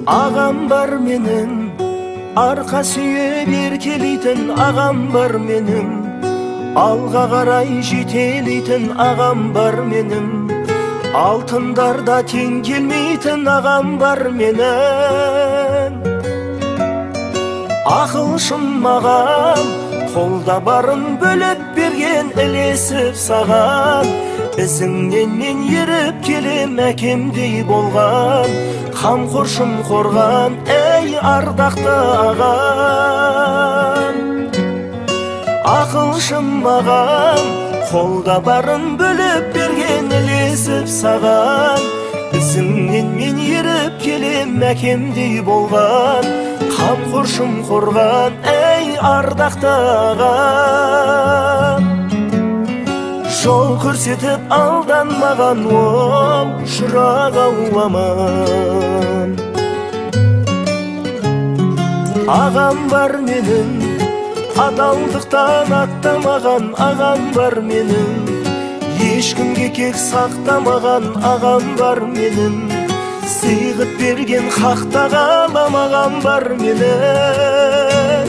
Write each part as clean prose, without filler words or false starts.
Ağam var menin, arka suyup erkeleyten ağam var menin, alga karay jiteleyten ağam var menin, altındarda teң kelmeyten ağam var menen. Akılşım ağam, kolda barın bölüp bergen elesip sağan, izіңнен мен еріп келем әкемдей болған, қамқоршым қорған, әй ардақты ағам. Ақылшым ағам, қолда барын бөліп берген ілесіп саған, izіңнен мен еріп келем әкемдей болған, қамқоршым қорған, әй ардақты ағам. Жол көрсетіп алданмаған, оу шырақ ау аман. Ағам бар менің, адалдықтан аттамаған, ағам бар менің, ешкімге кек сақтамаған, ағам бар менің, сыйғып берген хақта қаламаған бар менің.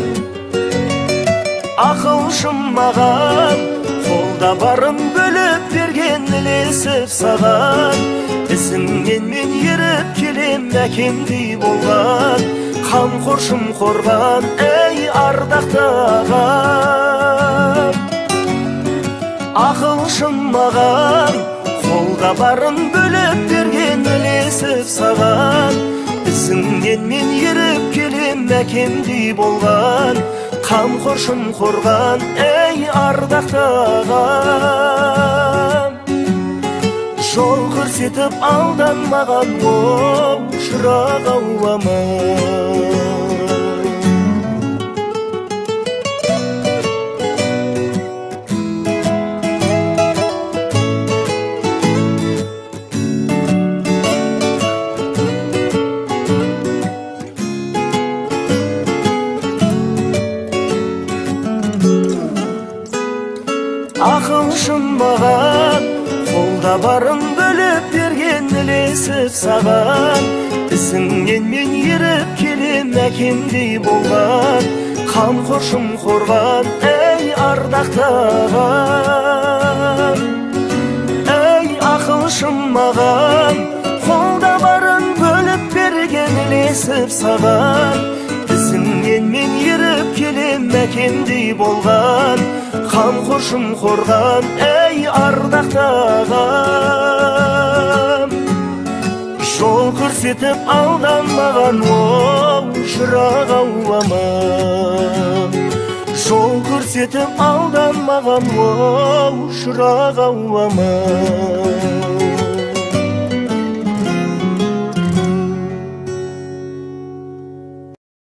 Ақылшым ағам, қолда барын бөліп берген ілесіп саған, ізіңнен мен еріп келем әкемдей болған, қамқоршым қорған, әй ардақты ағам. Ақылшым ағам, қолда барын бөліп берген ілесіп саған, ізіңнен мен еріп келем әкемдей болған, қамқоршым қорған, әй ардақты ағам. Жол көрсетіп алданмаған, оу шырақ ау аман. Ақылшым маған, қолда барын бөліп берген ілесіп саған, ізіңнен мен еріп келем әкемдей болған, қамқоршым қорған, әй ардақты ағам. Әй ақылшым маған, қолда барын бөліп берген ілесіп саған, ізіңнен мен еріп келем әкемдей болған, қамқоршым қорған, әй ардақты ағам. Жол көрсетіп алданмаған, оу шырақ ау аман. Жол көрсетіп алданмаған, оу шырақ ау аман.